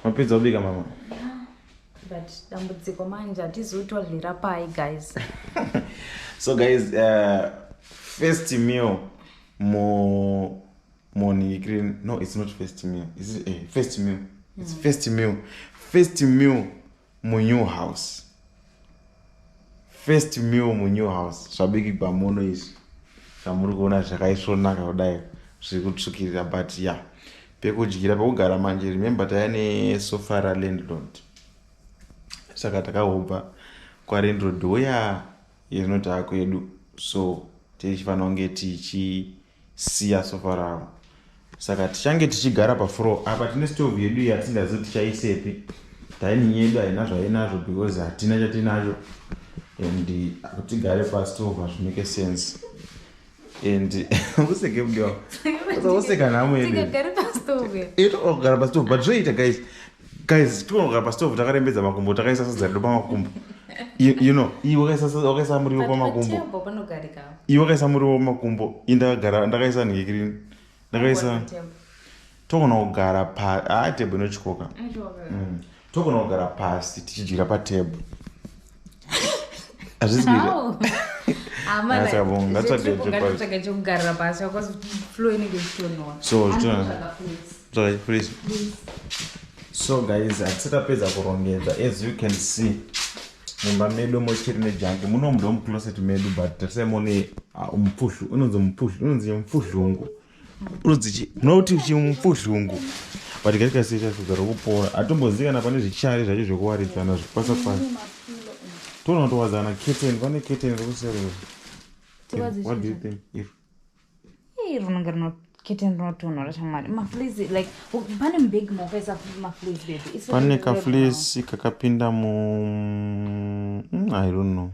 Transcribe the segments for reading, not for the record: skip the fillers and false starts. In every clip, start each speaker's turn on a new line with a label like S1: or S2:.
S1: Mapizza bigger, mama.
S2: But dambudziko manje atizotodlira pai guys.
S1: So guys, first meal morning green. No, it's not first meal. Is it first meal? It's first meal. First meal my new house. First meal my new house. So big bamono is samurugona zvakaisvonaka kudai zvirikutsvukirira but yeah. Pekudyira pekugara manje remember tayane sofa landlord. Saka takahobva kwalandlord uya inoti akwedu, so tichifanira kunge tichisiya sofa ravo. Saka tichange tichigara pafloor apa tine stove yedu yatingazivi tichaisepi. Dining yedu haina zvainazvo because hatina chatinacho, and tigare pastove hazvimake sense. And useke mudiwa useka nhamo yedu
S2: Tigare pastove
S1: kugara pastove, but zvoita guys tikonogara pastove takarembedza makumbo, takaisa sadza redu pamakumbo. You know, wakaisa muriwo pamakumbo, iwe wakaisa muriwo pamakumbo, ndakaisa nhekirini, ndakaisa togona kugara tebwe inochikoka, togona kugara pasi tichidyira patebwe. So guys, atisakapedza kurongedza, as you can see mumba medu mochiri nejangi muno mudo mucloset medu, but tasemone umupfuhlu unonzi mupfuhlungu unoti chimupfuhlungu, but katika sita kugara kupora atombozikana pane zvichari zvacho zvekuwaridzana zvipasa pasi. Tono towadzana curtain, pane curtain rokusero. What do you think?
S2: Kitten rotono chamari mafleece like pane big mofesa mafleece baby.
S1: Pane ka fleece kakapinda mu I don't know.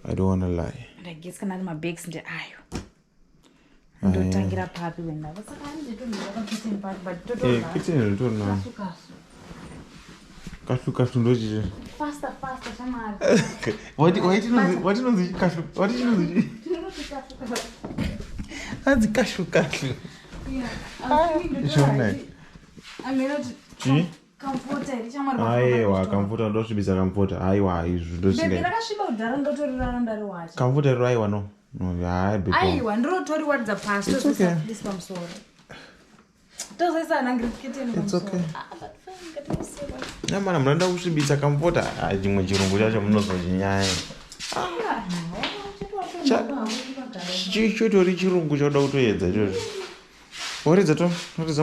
S1: I don't want to lie.
S2: I guess kana ma bags nje ayo. Ndotangira papi wenda. Saka nditondo kitten part but toto.
S1: Kitten rotono. Kashu ndochi.
S2: Faster chamari.
S1: What inozi kashu? What inozi? That's kashu.
S2: Yeah. I mean, comforter chamari.
S1: Aiwa, comforter ndosvibisa comforter. Aiwa, izvo ndosinga.
S2: Baby rakashiba udhara ndotorira ndari wacho.
S1: Comforter aiwa no. No, yeah, baby.
S2: Aiwa ndrotori wadza pasi.
S1: It's okay.
S2: This from sorry. Tozaisa nangri kitten.
S1: It's okay.
S2: But fine, get to see what.
S1: Namana mranda kusvibisa comforter. Chimwe chirungu chacho munozochinyaya. Chitori chirungu choda kutoedza izvozvo. Waridza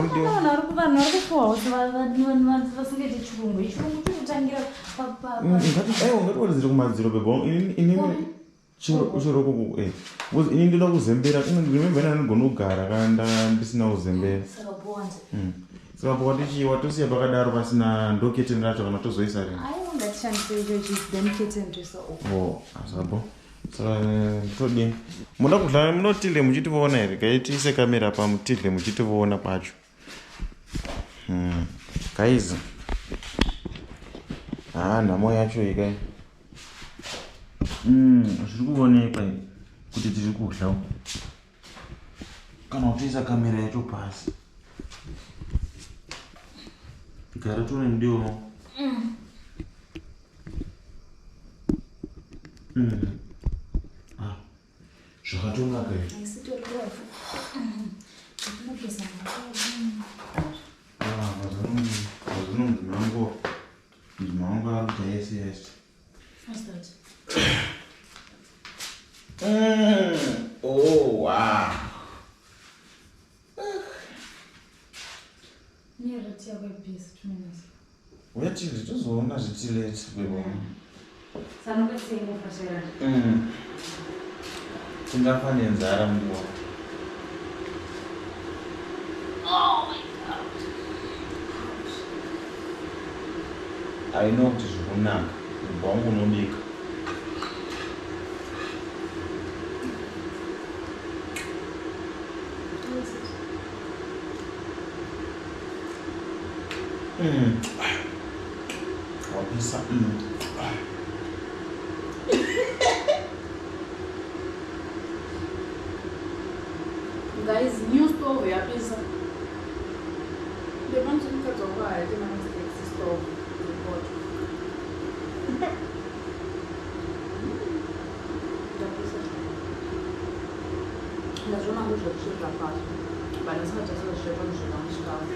S1: mudiwa.
S2: Vanhu vari kupuwa kuti vasingeti chirungu. Chirungu chinotangira
S1: ngatiwaridzire kumadziro bebo. Inini chiroko ini ndoda kuzembera. Remember ndanogona kugara kana ndisina kuzembera. Saka pakatichiwa tosiya pakadaro pasina ndoketeni racho kana tozoisa rini. Asabo. Saka todini muda kudlala munotile muchitivoona here kaitiise kamera pamutile muchitivoona pacho. Guys, nhamo yacho ikai zviri kuonekwa kuti tiri kudla kana kutoisa kamera yacho pasi gara tone ndiwo. Zvakatonaka here. Mazvinonzi mango aruta yes. Oh wow. Wetili tozoona zvitileti bebo. Tingafa nenzara mudiwa.
S2: Oh my god.
S1: I know kuti zvikunaka kubva wangu unobika. Wapisa.
S2: Guys, new stove yapisa. Depois não fica tão bom, zvokusvika pasi but ndisingatasozvisveka muzvika muchikafu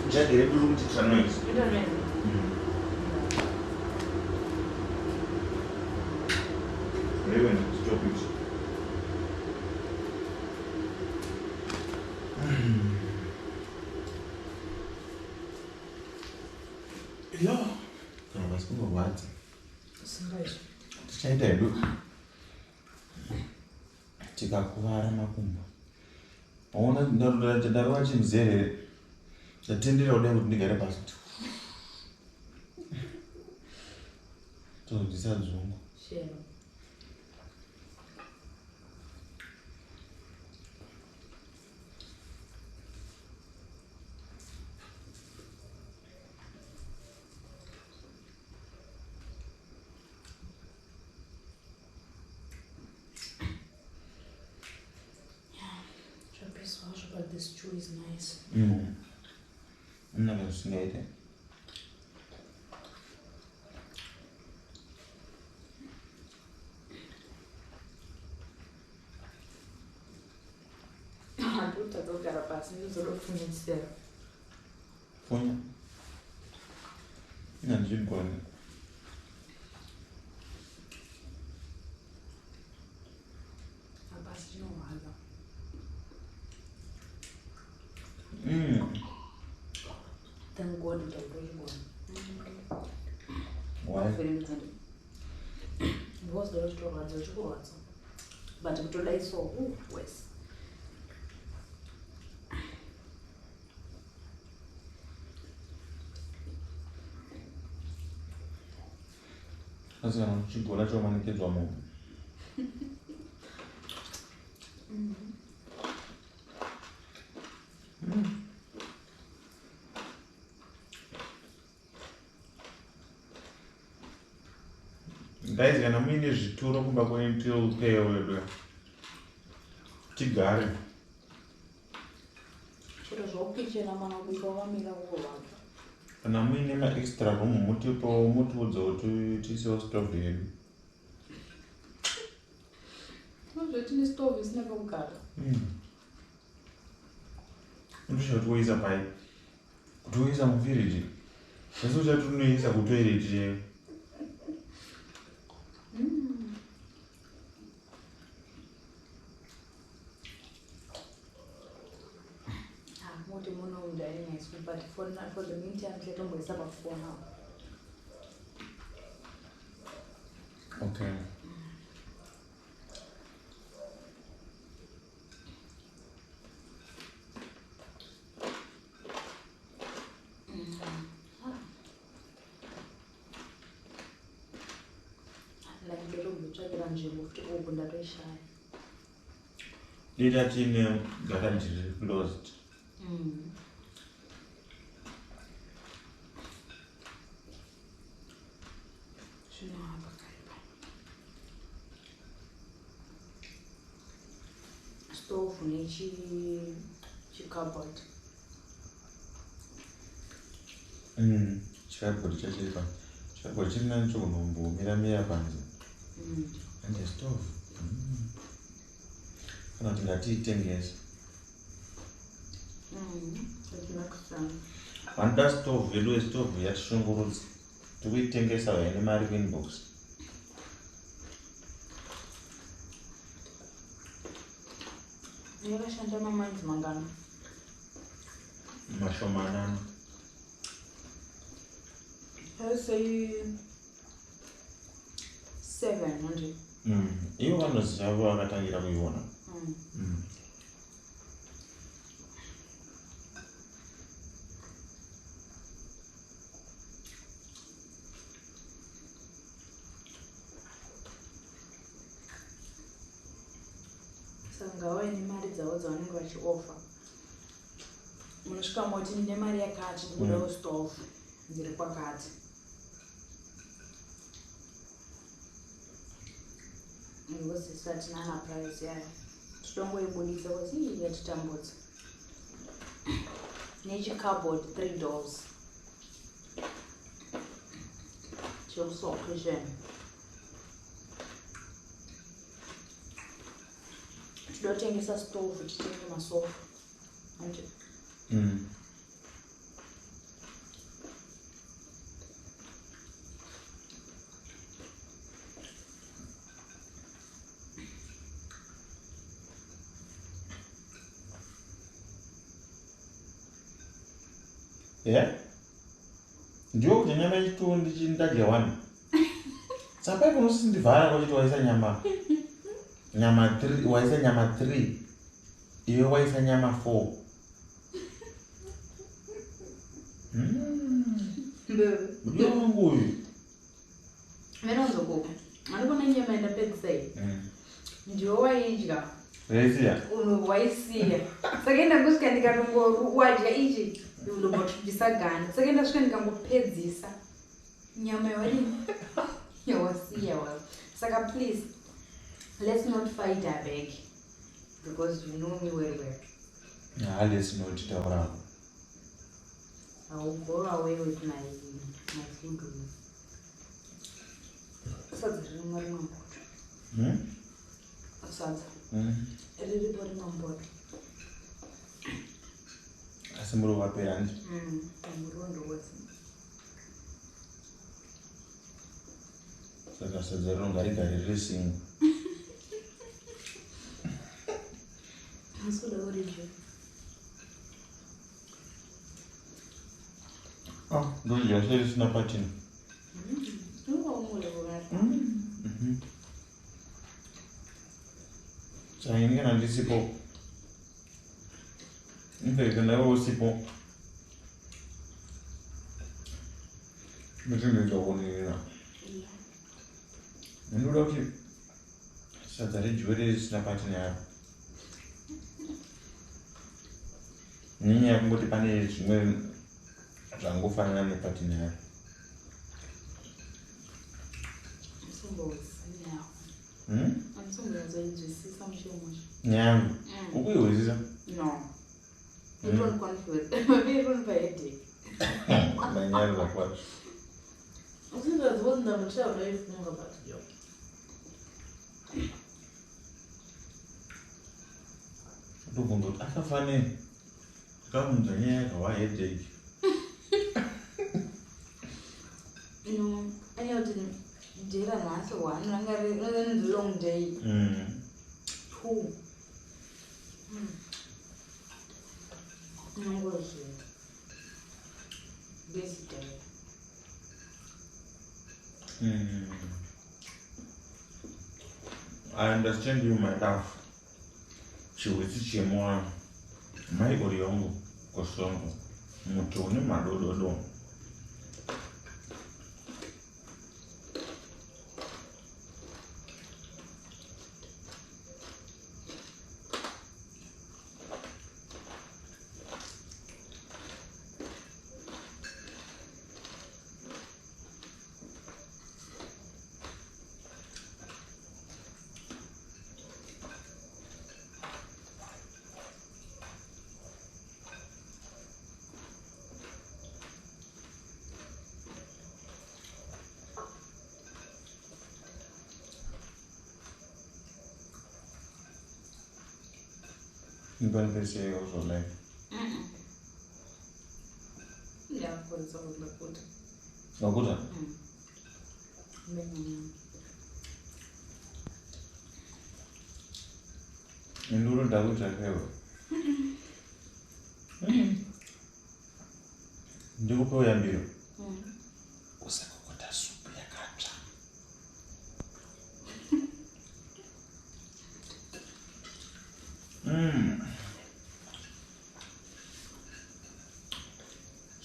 S1: uchagere kuri kuchitira noise
S2: ndinonoezi
S1: Even stop it. Yo, kana vasingarwadza
S2: singaizvi
S1: tichaita hedu tikakuvara makumbo. Aona ndarova chimuzerere ndatendera kudai kuti ndigare pasi tozodisadzungu
S2: shero but this stew is nice.
S1: Never seen it.
S2: Handutadzogara pasi ndizodopfunyisira
S1: Pfunya handizvigoni
S2: apasi chinorwadza thank god ndautochigona because doro chitorwadza chikurwadza but kutodai so worse
S1: asi kana uchigona chomanikidzwa munhu guys kana muine zvituro kumba kwenitiopeya wedu tigare
S2: zviro zvaukichena mwana kubika wamira kukurwadza
S1: kana muine maextra room mutipo mutiudza kuti tiisewo stove yedu
S2: nozvetine stove isina pekugara
S1: ndosha kuti woisa pai kuti woisa muvhiriji asi uchati unoisa kutoireti yeyo
S2: moti munounda nice but for the meantime tichatomboisa pafone now
S1: okay
S2: ndatotsvakira nzvimbo kuti obu ndatoishaya
S1: data tiine garaji riri closed
S2: zvinohamba kaipa stove nechicupboard
S1: chikabhodi chachiripa chikabhodi chiri nani chokunombomira panze ande stove kana kuti ngatiitengese vanoda stove yedu westove yatishongorudza tikuitengesa vaine mari kuinbox
S2: yakashanda mamanzi mangano
S1: mashomanana
S2: say 700
S1: ivo vanoziva vo vakatangira kuiona
S2: saka vaine mari dzavo dzavanenge vachiofa munosvika moti ndine mari yakati ndikudawo stove ndiri kwakati ngozisati nana price yayo titongoibudisa kuti yatitambudza nechicupboard 3 doors chekusocussion ndotengesa stove tichitenga masofa anje
S1: Yeah? Ndio kuti nyama yitu ndichindadya wani. Sapai kunosindivhara kwachiti waisa nyama 3, waisa nyama 3. Iwe waisa nyama 4. Ndio wangu uyu.
S2: Menozokupa. Andikona nyama ndapedzisai. Ndio waidya.
S1: Waisiya?
S2: Waisiya. Saka ndakusvika ndikatongowadya ichi. Ndisagana. Saka ndasvika ndikangopedzisa. Nyama yawani. Yawasiya was. Saka please, let's not fight our back. Because you know me very well.
S1: Yeah, let's not taura.
S2: I will go away with my food. Sadza rimwe mambota. Sadza. Riri pori mambota.
S1: Asi muri wapera ndi?
S2: Murondo wese.
S1: Saka sadza ringarigari riri single.
S2: Asikuda origin.
S1: Ndodya sei risina patina. Chaini kana ndisipo. Kana iwe usipo. Ndinoda kuonera. Ndoda kuti sadza rejuwere risina patina yaro. Nyanya kungoti pane zvimwe zvangofanana nepatina yaro. Nyangu. Ukuiwezisa?
S2: No. You don't confuse. You don't buy headache.
S1: Manyari zakwacho.
S2: Usingazi wasn't a mature life more about you.
S1: Ndokungoti akafanira. Kamunza nyaya kawa headache.
S2: No, I know didn't. Jira nasa one. Another long day. 2. No worries. Busy day.
S1: I understand you, my love. Chiwezi chemwana. Maigori yangu kosongo. Mutoni madododo. You don't pay say also like.
S2: Yeah, for it's all the good.
S1: No good. Nduro dakuta pewe. Ndikupewa yambiro. Usakokota supu yakatsva.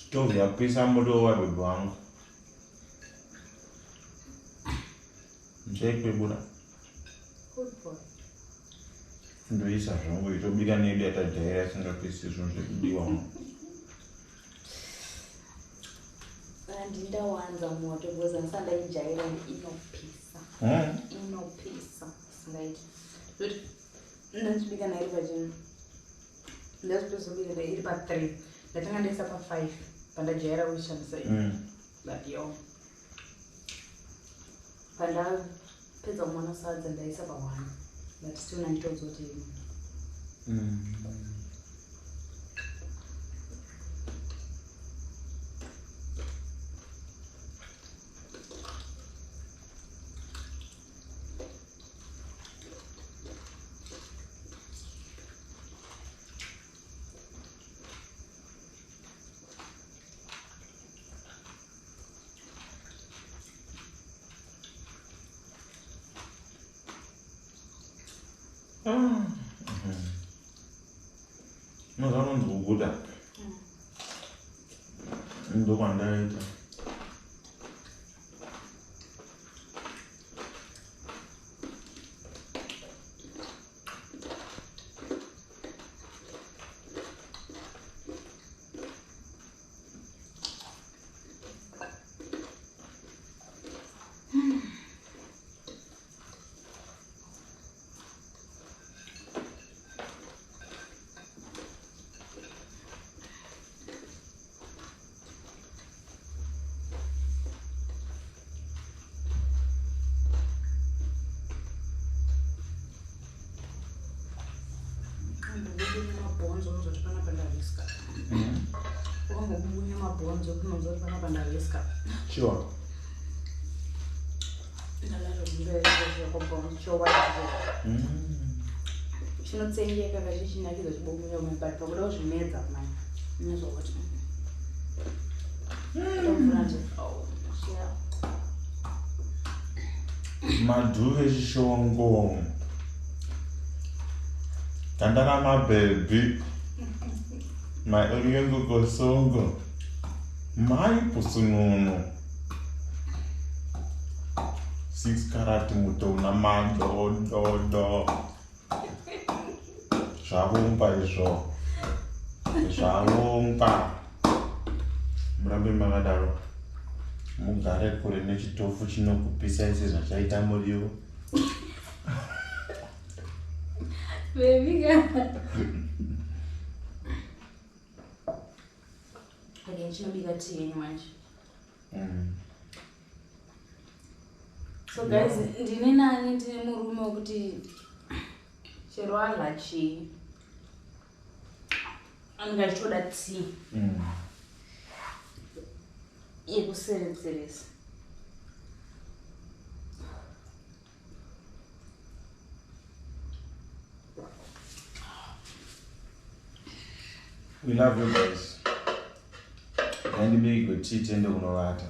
S1: Stove yapisa moto wa bebe wangu. Nchaikwebura.
S2: Good boy.
S1: Ndoisa zvangu itobika nedu yatajaira singapisi zvinhu zvekudiwa uno.
S2: Ndindawanza moto because ndisandayijaira inopisa. Inopisa. Singaiti. But ndachibika nairi pachini. Ndachibika iri pa3. Ndatanga ndaisa pa5. Pandajaira wishandisa iyi. But yo. Pandapedza kumona sadza ndaisa pa1. But still nanditonzoti
S1: Nozanonzi kuguda ndokwandaita
S2: mabhonzo unozoti pana pandariska ukangobunya mabhonzo kunozoti pana pandariska
S1: sure
S2: ndalazozvimbezvekobhonzo chowaii chinotsengeka kachichinakidza chibomuya umwe but pakuda kuzvimedza mani unozoti
S1: madhuve chishongo Tandara my baby, my oriental songo, my pusunono. 6 karat mutona do. Shavumpa isho. Shavumpa. Mrambe magadaro. Mugare kure nechitofu chinokupisa isi zvachaita muriwo.
S2: Baby girl. Again, chinobika tea anyway. So guys, ndine nani ndine murume wekuti chero adla chii anenge achitoda tea yekuseredzeresa.
S1: We love you guys. And be good tea tender kunovata.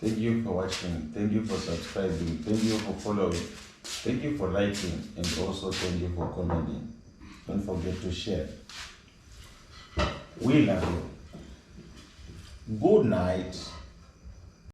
S1: Thank you for watching. Thank you for subscribing. Thank you for following. Thank you for liking. And also thank you for commenting. Don't forget to share. We love you. Good night.